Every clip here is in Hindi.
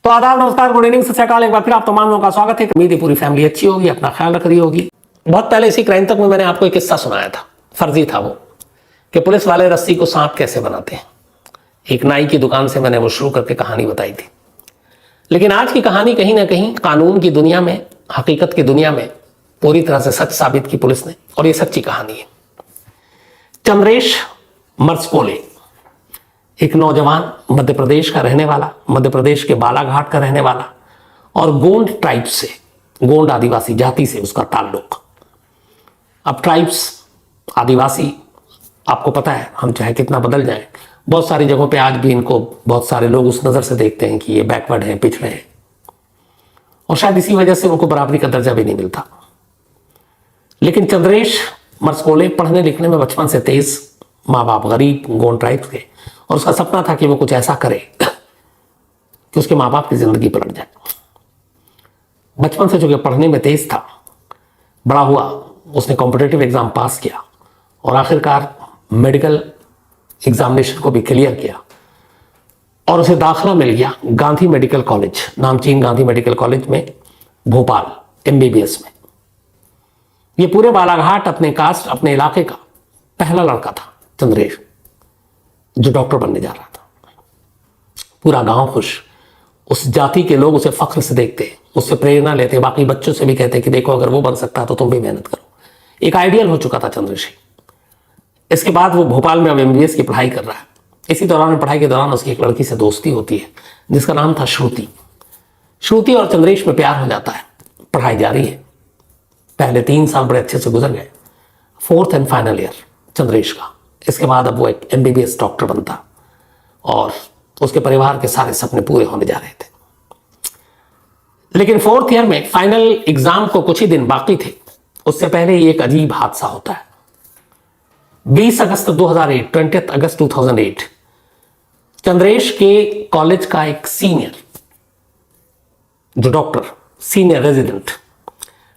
तो आदाब, नमस्कार, गुड इवनिंग, सत श्री अकाल। एक बार फिर आप तमाम लोगों का स्वागत है। उम्मीद है पूरी फैमिली अच्छी होगी, अपना ख्याल रख रही होगी। बहुत पहले इसी क्राइम तक में मैंने आपको एक किस्सा सुनाया था, फर्जी था वो, कि पुलिस वाले रस्सी को सांप कैसे बनाते हैं। एक नाई की दुकान से मैंने वो शुरू करके कहानी बताई थी। लेकिन आज की कहानी कहीं ना कहीं कानून की दुनिया में, हकीकत की दुनिया में पूरी तरह से सच साबित की पुलिस ने, और ये सच्ची कहानी है। चंद्रेश मर्सकोले एक नौजवान, मध्य प्रदेश का रहने वाला, मध्य प्रदेश के बालाघाट का रहने वाला, और गोंड ट्राइब से, गोंड आदिवासी जाति से उसका ताल्लुक। अब ट्राइब्स, आदिवासी, आपको पता है हम चाहे कितना बदल जाएं, बहुत सारी जगहों पे आज भी इनको बहुत सारे लोग उस नज़र से देखते हैं कि ये बैकवर्ड है, पिछड़े हैं, और शायद इसी वजह से उनको बराबरी का दर्जा भी नहीं मिलता। लेकिन चंद्रेश मर्सकोले पढ़ने लिखने में बचपन से तेज, माँ बाप गरीब गोंड ट्राइब्स के, और उसका सपना था कि वो कुछ ऐसा करे कि उसके माँ बाप की जिंदगी पलट जाए। बचपन से चूंकि पढ़ने में तेज था, बड़ा हुआ, उसने कॉम्पिटिटिव एग्जाम पास किया और आखिरकार मेडिकल एग्जामिनेशन को भी क्लियर किया, और उसे दाखिला मिल गया गांधी मेडिकल कॉलेज, नामचीन गांधी मेडिकल कॉलेज में, भोपाल, MBBS में। ये पूरे बालाघाट, अपने कास्ट, अपने इलाके का पहला लड़का था चंद्रेश, जो डॉक्टर बनने जा रहा था। पूरा गांव खुश, उस जाति के लोग उसे फख्र से देखते, उससे प्रेरणा लेते, बाकी बच्चों से भी कहते कि देखो अगर वो बन सकता है तो तुम भी मेहनत करो। एक आइडियल हो चुका था चंद्रेश। इसके बाद वो भोपाल में अब MBBS की पढ़ाई कर रहा है। इसी दौरान, पढ़ाई के दौरान, उसकी एक लड़की से दोस्ती होती है जिसका नाम था श्रुति। श्रुति और चंद्रेश में प्यार हो जाता है। पढ़ाई जारी है, पहले 3 साल बड़े अच्छे से गुजर गए, 4th and final year Chandresh का। इसके बाद अब वो एक MBBS डॉक्टर बनता और उसके परिवार के सारे सपने पूरे होने जा रहे थे। लेकिन 4th ईयर में फाइनल एग्जाम को कुछ ही दिन बाकी थे, उससे पहले ही एक अजीब हादसा होता है। 20 अगस्त 2008, 20 अगस्त 2008, चंद्रेश के कॉलेज का एक सीनियर, जो doctor, senior resident,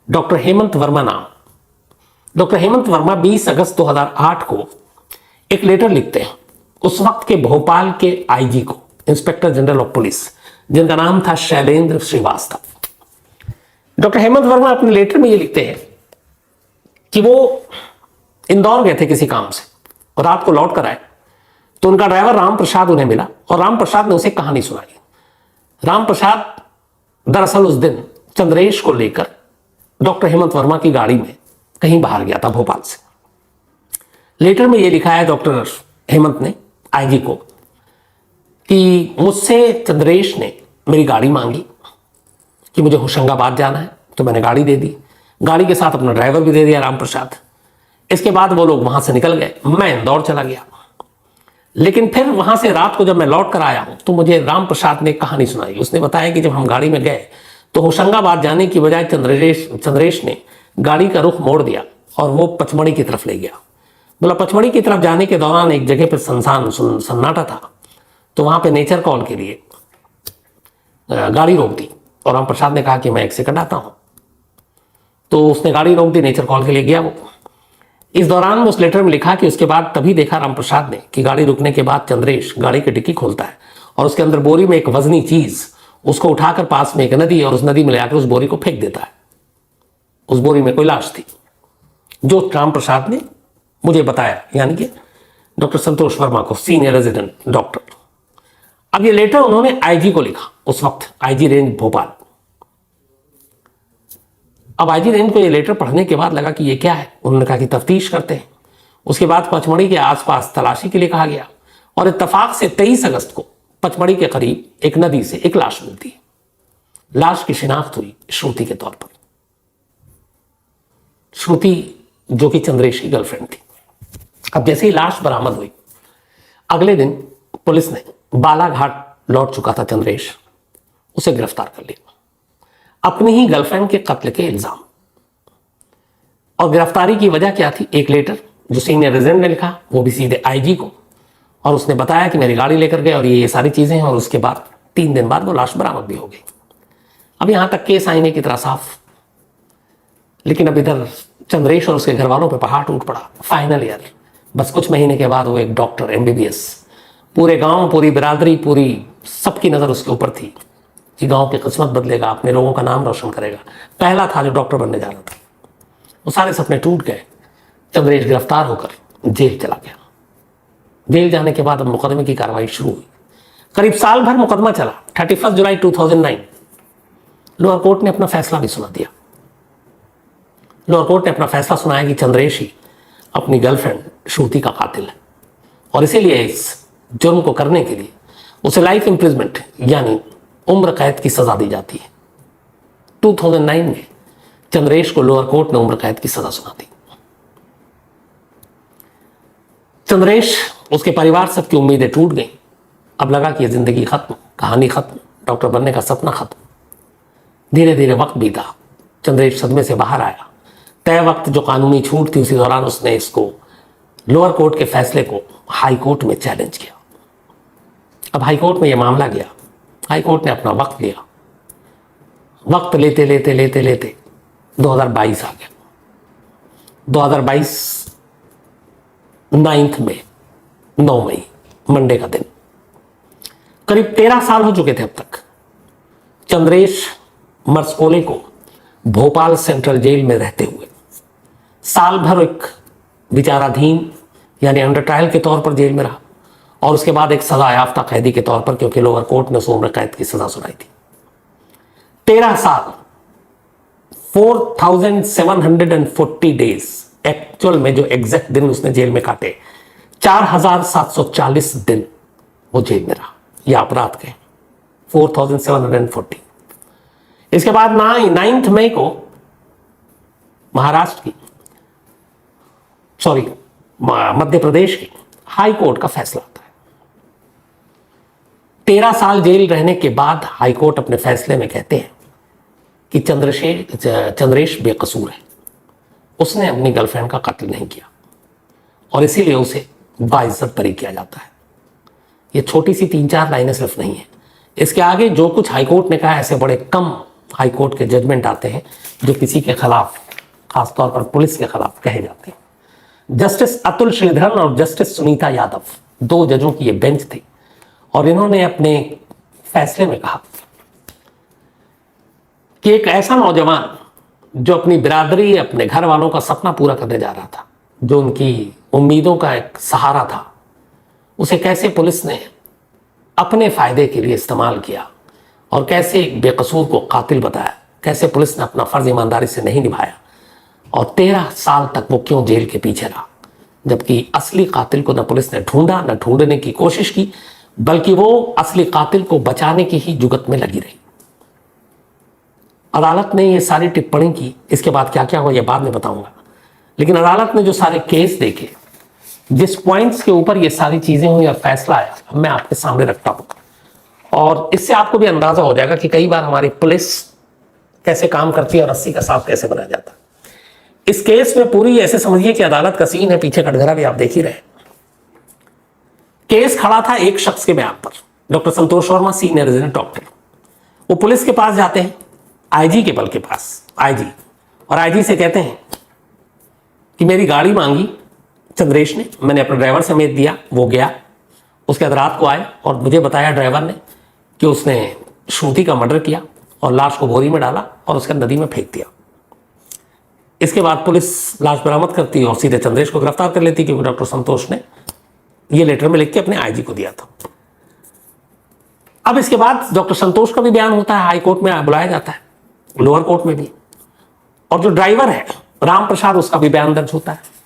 doctor Hemant Verma नाम, डॉक्टर हेमंत वर्मा 20 अगस्त 2008 को एक लेटर लिखते हैं उस वक्त के भोपाल के IG को, इंस्पेक्टर जनरल ऑफ पुलिस, जिनका नाम था शैलेंद्र श्रीवास्तव। डॉक्टर हेमंत वर्मा अपने लेटर में ये लिखते हैं कि वो इंदौर गए थे किसी काम से और रात को लौट कर आए तो उनका ड्राइवर राम प्रसाद उन्हें मिला और राम प्रसाद ने उसे कहानी सुनाई। राम प्रसाद दरअसल उस दिन चंद्रेश को लेकर डॉक्टर हेमंत वर्मा की गाड़ी में कहीं बाहर गया था भोपाल से। लेटर में ये लिखा है डॉक्टर हेमंत ने IG को कि मुझसे चंद्रेश ने मेरी गाड़ी मांगी कि मुझे होशंगाबाद जाना है, तो मैंने गाड़ी दे दी, गाड़ी के साथ अपना ड्राइवर भी दे दिया राम प्रसाद। इसके बाद वो लोग वहां से निकल गए, मैं इंदौर चला गया। लेकिन फिर वहां से रात को जब मैं लौट कर आया हूं तो मुझे राम प्रसाद ने कहानी सुनाई। उसने बताया कि जब हम गाड़ी में गए तो होशंगाबाद जाने की बजाय चंद्रेश ने गाड़ी का रुख मोड़ दिया और वो पचमढ़ी की तरफ ले गया। बोला पचमढ़ी की तरफ जाने के दौरान एक जगह पर सन्नाटा था, तो वहां पे नेचर कॉल के लिए गाड़ी रोक दी और राम प्रसाद ने कहा कि मैं 1 सेकंड आता हूं। तो उसने गाड़ी रोक दी, नेचर कॉल के लिए गया वो। इस दौरान उस लेटर में लिखा कि उसके बाद तभी देखा राम प्रसाद ने कि गाड़ी रुकने के बाद चंद्रेश गाड़ी की डिक्की खोलता है और उसके अंदर बोरी में एक वजनी चीज, उसको उठाकर पास में एक नदी, और उस नदी में ले आकर उस बोरी को फेंक देता है। उस बोरी में कोई लाश थी, जो राम प्रसाद ने मुझे बताया, यानी कि डॉक्टर संतोष वर्मा को, सीनियर रेजिडेंट डॉक्टर। अब ये लेटर उन्होंने IG को लिखा, उस वक्त IG रेंज भोपाल। अब IG रेंज को ये लेटर पढ़ने के बाद लगा कि ये क्या है। उन्होंने कहा कि तफ्तीश करते हैं। उसके बाद पचमढ़ी के आसपास तलाशी के लिए कहा गया और इत्तेफाक से 23 अगस्त को पचमढ़ी के करीब एक नदी से एक लाश मिलती है। लाश की शिनाख्त हुई श्रुति के तौर पर। श्रुति जो कि चंद्रेश की गर्लफ्रेंड थी। अब जैसे ही लाश बरामद हुई, अगले दिन पुलिस ने, बालाघाट लौट चुका था चंद्रेश, उसे गिरफ्तार कर लिया अपनी ही गर्लफ्रेंड के कत्ल के इल्जाम। और गिरफ्तारी की वजह क्या थी? एक लेटर जो सीनियर रेजिडेंट ने लिखा, वो भी सीधे IG को, और उसने बताया कि मेरी गाड़ी लेकर गए और ये सारी चीजें हैं। और उसके बाद 3 दिन बाद वो लाश बरामद भी हो गई। अब यहां तक केस आईने की तरह साफ। लेकिन अब इधर चंद्रेश और उसके घर वालों पर पहाड़ टूट पड़ा। फाइनल ईयर, बस कुछ महीने के बाद वो एक डॉक्टर MBBS, पूरे गांव, पूरी बिरादरी, पूरी सबकी नजर उसके ऊपर थी। कि गांव की किस्मत बदलेगा, अपने लोगों का नाम रोशन करेगा। पहला था जो डॉक्टर बनने जा रहा था, वो सारे सपने टूट गए। चंद्रेश गिरफ्तार होकर जेल चला गया। जेल जाने के बाद अब मुकदमे की कार्रवाई शुरू हुई। करीब साल भर मुकदमा चला। 31 जुलाई 2009 लोअर कोर्ट ने अपना फैसला भी सुना दिया। लोअर कोर्ट ने अपना फैसला सुनाया कि चंद्रेश ही अपनी गर्लफ्रेंड श्रुति का कातिल है और इसीलिए इस जुर्म को करने के लिए उसे लाइफ इंप्रिजमेंट यानी उम्र कैद की सजा दी जाती है। 2009 में चंद्रेश को लोअर कोर्ट ने उम्र कैद की सजा सुना दी। चंद्रेश, उसके परिवार, सबकी उम्मीदें टूट गई। अब लगा कि ये जिंदगी खत्म, कहानी खत्म, डॉक्टर बनने का सपना खत्म। धीरे धीरे वक्त बीता, चंद्रेश सदमे से बाहर आया। तय वक्त जो कानूनी छूट थी उसी दौरान उसने इसको लोअर कोर्ट के फैसले को हाई कोर्ट में चैलेंज किया। अब हाई कोर्ट में यह मामला गया। हाई कोर्ट ने अपना वक्त लिया। वक्त लेते लेते लेते लेते 2022 आ गया। 2022 9 मई, 9 मई मंडे का दिन। करीब 13 साल हो चुके थे अब तक चंद्रेश मर्सकोले को भोपाल सेंट्रल जेल में रहते हुए। साल भर एक विचाराधीन यानी अंडर ट्रायल के तौर पर जेल में रहा और उसके बाद एक सजा याफ्ता कैदी के तौर पर, क्योंकि लोअर कोर्ट ने उसे उम्र कैद की सजा सुनाई थी। 13 साल, 4740 डेज एक्चुअल में जो एग्जैक्ट दिन उसने जेल में काटे, 4740 दिन वो जेल में रहा। यह अपराध के 4740। इसके बाद 9 मई को महाराष्ट्र की मध्य प्रदेश की हाई कोर्ट का फैसला आता है। 13 साल जेल रहने के बाद हाई कोर्ट अपने फैसले में कहते हैं कि चंद्रेश बेकसूर है, उसने अपनी गर्लफ्रेंड का कत्ल नहीं किया और इसीलिए उसे बाइज्जत बरी किया जाता है। ये छोटी सी 3-4 लाइनें सिर्फ नहीं है, इसके आगे जो कुछ हाईकोर्ट ने कहा, ऐसे बड़े कम हाईकोर्ट के जजमेंट आते हैं जो किसी के खिलाफ, खासतौर पर पुलिस के खिलाफ कहे जाते हैं। जस्टिस अतुल श्रीधरन और जस्टिस सुनीता यादव, 2 जजों की ये बेंच थी और इन्होंने अपने फैसले में कहा कि एक ऐसा नौजवान जो अपनी बिरादरी, अपने घर वालों का सपना पूरा करने जा रहा था, जो उनकी उम्मीदों का एक सहारा था, उसे कैसे पुलिस ने अपने फायदे के लिए इस्तेमाल किया और कैसे एक बेकसूर को कातिल बताया, कैसे पुलिस ने अपना फर्ज ईमानदारी से नहीं निभाया और 13 साल तक वो क्यों जेल के पीछे रहा, जबकि असली कातिल को न पुलिस ने ढूंढा, न ढूंढने की कोशिश की, बल्कि वो असली कातिल को बचाने की ही जुगत में लगी रही। अदालत ने ये सारी टिप्पणी की। इसके बाद क्या क्या हुआ ये बाद में बताऊंगा, लेकिन अदालत ने जो सारे केस देखे, जिस पॉइंट्स के ऊपर ये सारी चीजें हुई और फैसला आया, मैं आपके सामने रखता हूं और इससे आपको भी अंदाजा हो जाएगा कि कई बार हमारी पुलिस कैसे काम करती है और रस्सी का सांप कैसे बनाया जाता है। इस केस में पूरी ऐसे समझिए कि अदालत का सीन है, पीछे कटघरा भी आप देख ही रहे। केस खड़ा था एक शख्स के बयान पर, डॉक्टर संतोष वर्मा, सीनियर रेजिडेंट डॉक्टर। वो पुलिस के पास जाते हैं, आईजी के बल के पास, आईजी, और आईजी से कहते हैं कि मेरी गाड़ी मांगी चंद्रेश ने, मैंने अपने ड्राइवर समेत दिया, वो गया, उसके बाद रात को आए और मुझे बताया ड्राइवर ने कि उसने श्रुति का मर्डर किया और लाश को बोरी में डाला और उसके नदी में फेंक दिया। इसके बाद पुलिस लाश बरामद करती और सीधे चंद्रेश को गिरफ्तार कर लेती, क्योंकि डॉक्टर संतोष ने ये लेटर में लिख के अपने आईजी को दिया था। अब इसके बाद डॉक्टर संतोष का भी बयान होता है, हाई कोर्ट में बुलाया जाता है, लोअर कोर्ट में भी, और जो ड्राइवर है राम प्रसाद, उसका भी बयान दर्ज होता है।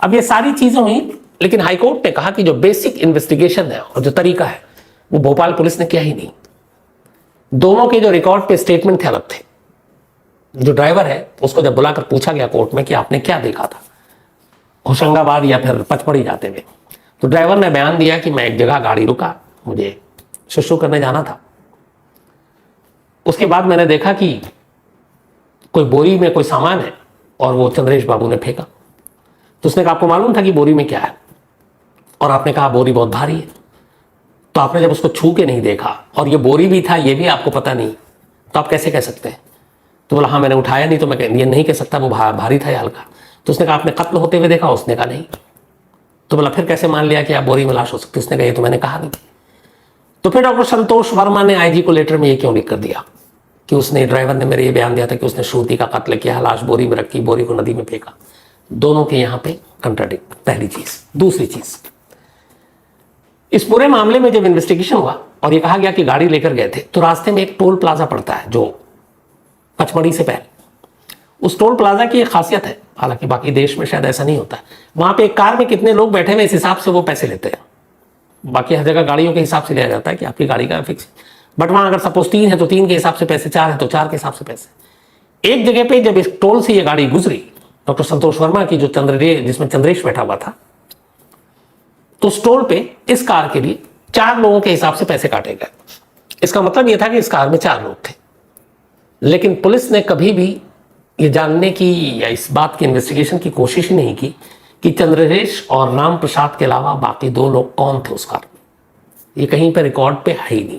अब ये सारी चीजें हुई, लेकिन हाईकोर्ट ने कहा कि जो बेसिक इन्वेस्टिगेशन है और जो तरीका है वो भोपाल पुलिस ने किया ही नहीं। दोनों के जो रिकॉर्ड पे स्टेटमेंट थे अलग थे। जो ड्राइवर है उसको जब बुलाकर पूछा गया कोर्ट में कि आपने क्या देखा था होशंगाबाद या फिर पचमढ़ी जाते हुए, तो ड्राइवर ने बयान दिया कि मैं एक जगह गाड़ी रुका, मुझे शुशु करने जाना था, उसके बाद मैंने देखा कि कोई बोरी में कोई सामान है और वो चंद्रेश बाबू ने फेंका। तो उसने कहा आपको मालूम था कि बोरी में क्या है, और आपने कहा बोरी बहुत भारी है, तो आपने जब उसको छू के नहीं देखा और ये बोरी भी था ये भी आपको पता नहीं, तो आप कैसे कह सकते हैं? तो बोला हाँ मैंने उठाया नहीं, तो मैं ये नहीं कह सकता वो भारी था या हल्का। तो उसने कहा आपने कत्ल होते हुए देखा? उसने कहा नहीं। तो बोला फिर कैसे मान लिया कि आप बोरी में लाश हो सकती? उसने कहा ये तो मैंने कहा नहीं। तो फिर डॉक्टर संतोष वर्मा ने आईजी को लेटर में ये क्यों लिख कर दिया कि उसने, ड्राइवर ने मेरे ये बयान दिया था कि उसने श्रुति का कत्ल किया, लाश बोरी में रखी, बोरी को नदी में फेंका। दोनों के यहां पे कंट्राडिक्ट, पहली चीज। दूसरी चीज, इस पूरे मामले में जब इन्वेस्टिगेशन हुआ और ये कहा गया कि गाड़ी लेकर गए थे, तो रास्ते में एक टोल प्लाजा पड़ता है जो पचमढ़ी से पहले। उस टोल प्लाजा की एक खासियत है, हालांकि बाकी देश में शायद ऐसा नहीं होता है, वहां पे एक कार में कितने लोग बैठे हुए इस हिसाब से वो पैसे लेते हैं। बाकी हर जगह गाड़ियों के हिसाब से लिया जाता है कि आपकी गाड़ी का फिक्स, बट वहां अगर सपोज 3 है तो 3 के हिसाब से पैसे, 4 है तो 4 के हिसाब से पैसे। एक जगह पे जब इस टोल से ये गाड़ी गुजरी, डॉक्टर संतोष वर्मा की, जो जिसमें चंद्रेश बैठा हुआ था, तो उस टोल पे इस कार के लिए 4 लोगों के हिसाब से पैसे काटे गए। इसका मतलब यह था कि इस कार में 4 लोग थे। लेकिन पुलिस ने कभी भी ये जानने की या इस बात की इन्वेस्टिगेशन की कोशिश ही नहीं की कि चंद्रेश और राम प्रसाद के अलावा बाकी 2 लोग कौन थे उस कार में। ये कहीं पे रिकॉर्ड पे है ही नहीं।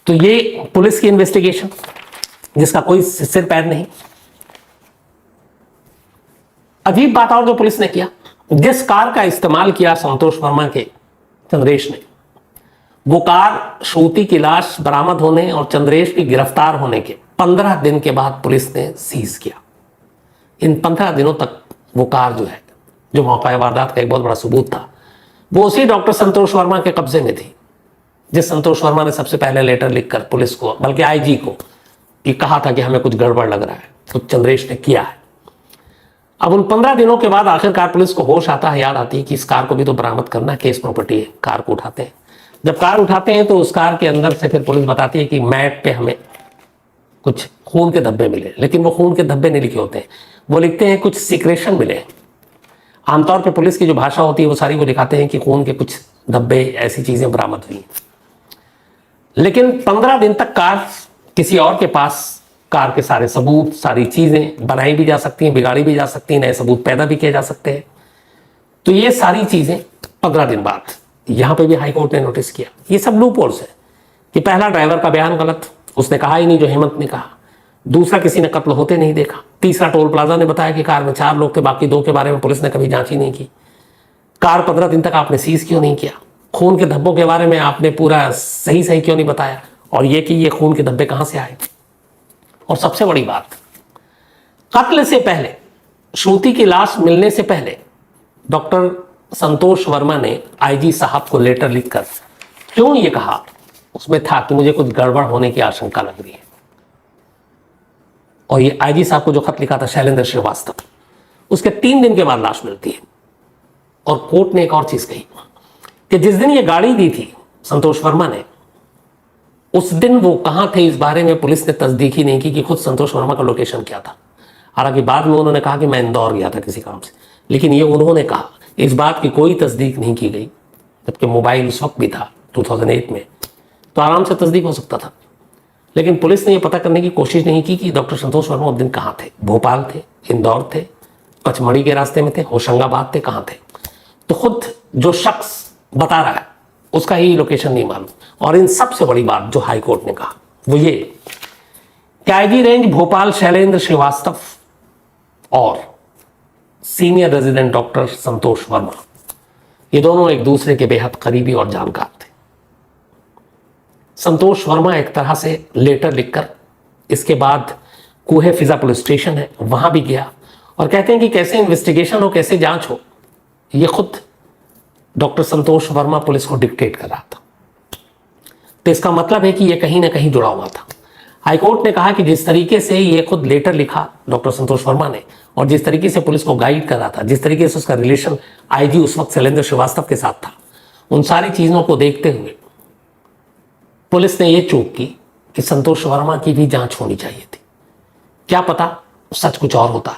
तो ये पुलिस की इन्वेस्टिगेशन जिसका कोई सिर पैर नहीं। अजीब बात और जो पुलिस ने किया, जिस कार का इस्तेमाल किया संतोष वर्मा के चंद्रेश ने, वो कार श्रुति की लाश बरामद होने और चंद्रेश की गिरफ्तार होने के 15 दिन के बाद पुलिस ने सीज किया। इन 15 दिनों तक वो कार जो है, जो मौका वारदात का एक बहुत बड़ा सबूत था, वो उसी डॉक्टर संतोष वर्मा के कब्जे में थी, जिस संतोष वर्मा ने सबसे पहले लेटर लिखकर पुलिस को, बल्कि आईजी को, ये कहा था कि हमें कुछ गड़बड़ लग रहा है, कुछ चंद्रेश ने किया है। अब उन 15 दिनों के बाद आखिरकार पुलिस को होश आता है, याद आती है कि इस कार को भी तो बरामद करना है, केस प्रॉपर्टी है। कार को उठाते हैं। जब कार उठाते हैं तो उस कार के अंदर से फिर पुलिस बताती है कि मैट पे हमें कुछ खून के धब्बे मिले, लेकिन वो खून के धब्बे नहीं लिखे होते हैं, वो लिखते हैं कुछ सिक्रेशन मिले। आमतौर पर पुलिस की जो भाषा होती है वो सारी वो दिखाते हैं कि खून के कुछ धब्बे, ऐसी चीजें बरामद हुई। लेकिन 15 दिन तक कार किसी और के पास, कार के सारे सबूत, सारी चीजें बनाई भी जा सकती हैं, बिगाड़ी भी जा सकती हैं, नए सबूत पैदा भी किए जा सकते हैं। तो ये सारी चीजें 15 दिन बाद यहां पे भी हाईकोर्ट ने नोटिस किया। ये सब लूप होल्स है कि पहला, ड्राइवर का बयान गलत, उसने कहा ही नहीं जो हेमंत ने कहा। दूसरा, किसी ने कत्ल होते नहीं देखा। तीसरा, टोल प्लाजा ने बताया कि कार में 4 लोग थे, बाकी 2 के बारे में पुलिस ने कभी जांच ही नहीं की। कार 15 दिन तक आपने सीज क्यों नहीं किया? खून के धब्बों के बारे में आपने पूरा सही सही क्यों नहीं बताया? और ये कि ये खून के धब्बे कहां से आए? और सबसे बड़ी बात, कत्ल से पहले, श्रुति की लाश मिलने से पहले डॉक्टर संतोष वर्मा ने आईजी साहब को लेटर लिखकर क्यों ये कहा? उसमें था कि मुझे कुछ गड़बड़ होने की आशंका लग रही है। और ये आईजी साहब को जो खत लिखा था शैलेंद्र श्रीवास्तव, उसके 3 दिन के बाद लाश मिलती है। और कोर्ट ने एक और चीज कही कि जिस दिन ये गाड़ी दी थी संतोष वर्मा ने, उस दिन वो कहां थे इस बारे में पुलिस ने तस्दीक ही नहीं की कि खुद संतोष वर्मा का लोकेशन क्या था। हालांकि बाद में उन्होंने कहा कि मैं इंदौर गया था किसी काम से, लेकिन ये उन्होंने कहा, इस बात की कोई तस्दीक नहीं की गई। जबकि मोबाइल उस वक्त भी था 2008 में, तो आराम से तस्दीक हो सकता था। लेकिन पुलिस ने यह पता करने की कोशिश नहीं की कि डॉक्टर संतोष वर्मा उस दिन कहाँ थे। भोपाल थे, इंदौर थे, पचमढ़ी के रास्ते में थे, होशंगाबाद थे, कहाँ थे? तो खुद जो शख्स बता रहा है उसका ही लोकेशन नहीं मालूम। और इन सबसे बड़ी बात जो हाई कोर्ट ने कहा वो ये कि आईजी रेंज भोपाल शैलेंद्र श्रीवास्तव और सीनियर रेजिडेंट डॉक्टर संतोष वर्मा, ये दोनों एक दूसरे के बेहद करीबी और जानकार थे। संतोष वर्मा एक तरह से लेटर लिखकर इसके बाद कूहे फिजा पुलिस स्टेशन है वहां भी गया और कहते हैं कि कैसे इन्वेस्टिगेशन हो, कैसे जांच हो, ये खुद डॉक्टर संतोष वर्मा पुलिस को डिक्टेट कर रहा था। तो इसका मतलब है कि ये कहीं ना कहीं जुड़ा हुआ था। हाईकोर्ट ने कहा कि जिस तरीके से ये खुद लेटर लिखा डॉक्टर संतोष वर्मा ने और जिस तरीके से पुलिस को गाइड कर रहा था, जिस तरीके से उसका रिलेशन आईजी उस वक्त शैलेंद्र श्रीवास्तव के साथ था, उन सारी चीजों को देखते हुए पुलिस ने यह चूक की कि संतोष वर्मा की भी जांच होनी चाहिए थी। क्या पता सच कुछ और होता।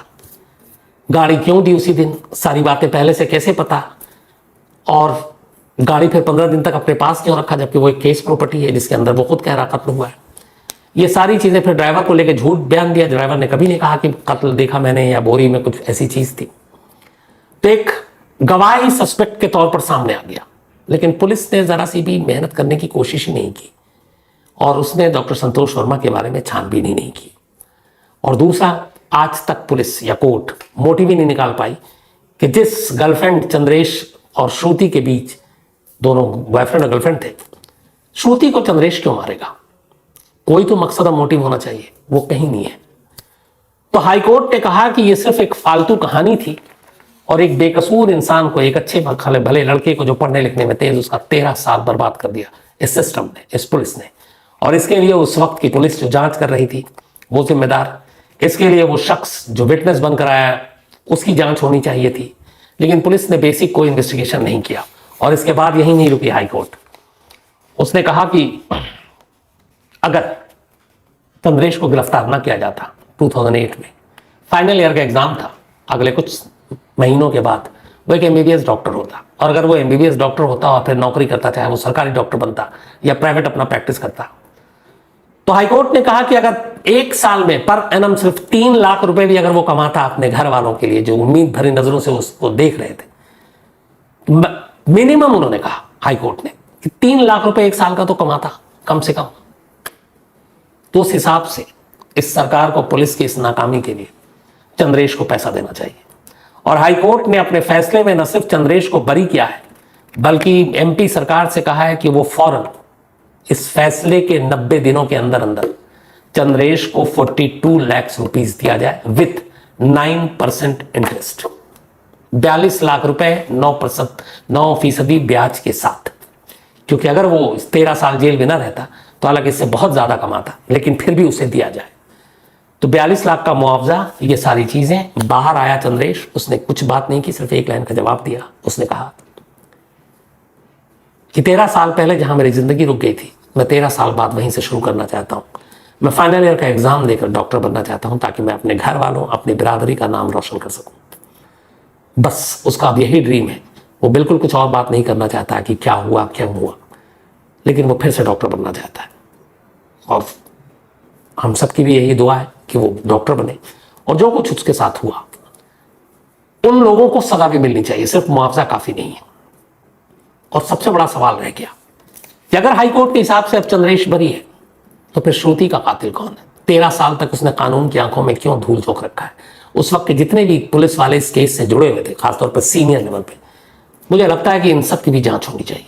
गाड़ी क्यों दी उसी दिन, सारी बातें पहले से कैसे पता, और गाड़ी फिर 15 दिन तक अपने पास क्यों रखा जबकि वो एक केस प्रॉपर्टी है जिसके अंदर वो खुद कह रहा कत्ल हुआ है। ये सारी चीजें, फिर ड्राइवर को लेकर झूठ बयान दिया। ड्राइवर ने कभी नहीं कहा कि कत्ल देखा मैंने या बोरी में कुछ ऐसी चीज थी। तो एक गवाह ही सस्पेक्ट के तौर पर सामने आ गया। लेकिन पुलिस ने जरा सी भी मेहनत करने की कोशिश ही नहीं की और उसने डॉक्टर संतोष वर्मा के बारे में छानबीन ही नहीं की। और दूसरा, आज तक पुलिस या कोर्ट मोटिव ही नहीं निकाल पाई कि जिस गर्लफ्रेंड चंद्रेश और श्रुति के बीच, दोनों बॉयफ्रेंड और गर्लफ्रेंड थे, श्रुति को चंद्रेश क्यों मारेगा? कोई तो मकसद और मोटिव होना चाहिए, वो कहीं नहीं है। तो हाईकोर्ट ने कहा कि ये सिर्फ एक फालतू कहानी थी और एक बेकसूर इंसान को, एक अच्छे भले लड़के को जो पढ़ने लिखने में तेज, उसका 13 साल बर्बाद कर दिया इस सिस्टम ने, इस पुलिस ने। और इसके लिए उस वक्त की पुलिस जो जांच कर रही थी वो जिम्मेदार, इसके लिए वो शख्स जो विटनेस बनकर आया उसकी जांच होनी चाहिए थी। लेकिन पुलिस ने बेसिक कोई इन्वेस्टिगेशन नहीं किया। और इसके बाद यही नहीं रुकी हाईकोर्ट, उसने कहा कि अगर चंद्रेश को गिरफ्तार ना किया जाता 2008 में, फाइनल ईयर का एग्जाम था, अगले कुछ महीनों के बाद वो एक एमबीबीएस डॉक्टर होता। और अगर वो एमबीबीएस डॉक्टर होता और फिर नौकरी करता, चाहे वो सरकारी डॉक्टर बनता या प्राइवेट अपना प्रैक्टिस करता, तो हाईकोर्ट ने कहा कि अगर एक साल में पर एनम सिर्फ 3 लाख रुपए भी अगर वो कमाता अपने घर वालों के लिए, जो उम्मीद भरी नजरों से उसको देख रहे थे, मिनिमम उन्होंने कहा हाईकोर्ट ने कि 3 लाख रुपए एक साल का तो कमाता कम से कम। तो उस हिसाब से इस सरकार को पुलिस की इस नाकामी के लिए चंद्रेश को पैसा देना चाहिए। और हाईकोर्ट ने अपने फैसले में न सिर्फ चंद्रेश को बरी किया है, बल्कि एमपी सरकार से कहा है कि वो फौरन इस फैसले के 90 दिनों के अंदर अंदर चंद्रेश को 42 लाख रुपीस दिया जाए विथ 9% इंटरेस्ट। 42 लाख रुपए 9% ब्याज के साथ। क्योंकि अगर वो 13 साल जेल में न रहता तो हालांकि इससे बहुत ज्यादा कमाता, लेकिन फिर भी उसे दिया जाए। तो 42 लाख का मुआवजा, ये सारी चीजें। बाहर आया चंद्रेश, उसने कुछ बात नहीं की, सिर्फ एक लाइन का जवाब दिया। उसने कहा कि 13 साल पहले जहां मेरी जिंदगी रुक गई थी, मैं 13 साल बाद वहीं से शुरू करना चाहता हूं। मैं फाइनल ईयर का एग्जाम देकर डॉक्टर बनना चाहता हूं ताकि मैं अपने घर वालों, अपनी बिरादरी का नाम रोशन कर सकूं। बस उसका अब यही ड्रीम है। वो बिल्कुल कुछ और बात नहीं करना चाहता कि क्या हुआ क्यों हुआ, लेकिन वो फिर से डॉक्टर बनना चाहता है। और हम सबकी भी यही दुआ है कि वो डॉक्टर बने। और जो कुछ उसके साथ हुआ, उन लोगों को सजा भी मिलनी चाहिए, सिर्फ मुआवजा काफी नहीं है। और सबसे बड़ा सवाल रह गया कि अगर हाईकोर्ट के हिसाब से अब चंद्रेश बरी है, तो फिर श्रुति का कातिल कौन है? 13 साल तक उसने कानून की आंखों में क्यों धूल झोंक रखा है? उस वक्त के जितने भी पुलिस वाले इस केस से जुड़े हुए थे, खासतौर पर सीनियर लेवल पे, मुझे लगता है कि इन सब की भी जांच होनी चाहिए।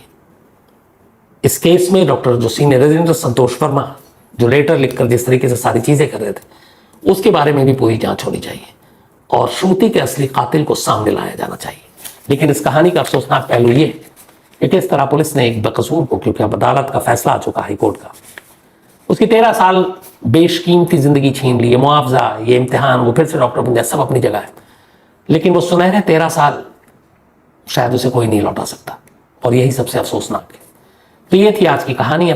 इस केस में डॉक्टर जो सीनियर रेजिडेंट संतोष वर्मा, जो लेटर लिखकर जिस तरीके से सारी चीजें कर रहे थे, उसके बारे में भी पूरी जांच होनी चाहिए और श्रुति के असली कातिल को सामने लाया जाना चाहिए। लेकिन इस कहानी का अफसोसनाक पहलू ये कि किस तरह पुलिस ने एक बेकसूर को, क्योंकि अब अदालत का फैसला आ चुका हाईकोर्ट का, उसकी 13 साल बेशकीमती जिंदगी छीन ली। मुआवजा, ये इम्तिहान, वो फिर से डॉक्टर बन जाए, सब अपनी जगह है। लेकिन वो सुनहरे 13 साल शायद उसे कोई नहीं लौटा सकता, और यही सबसे अफसोसनाक है। तो ये थी आज की कहानी।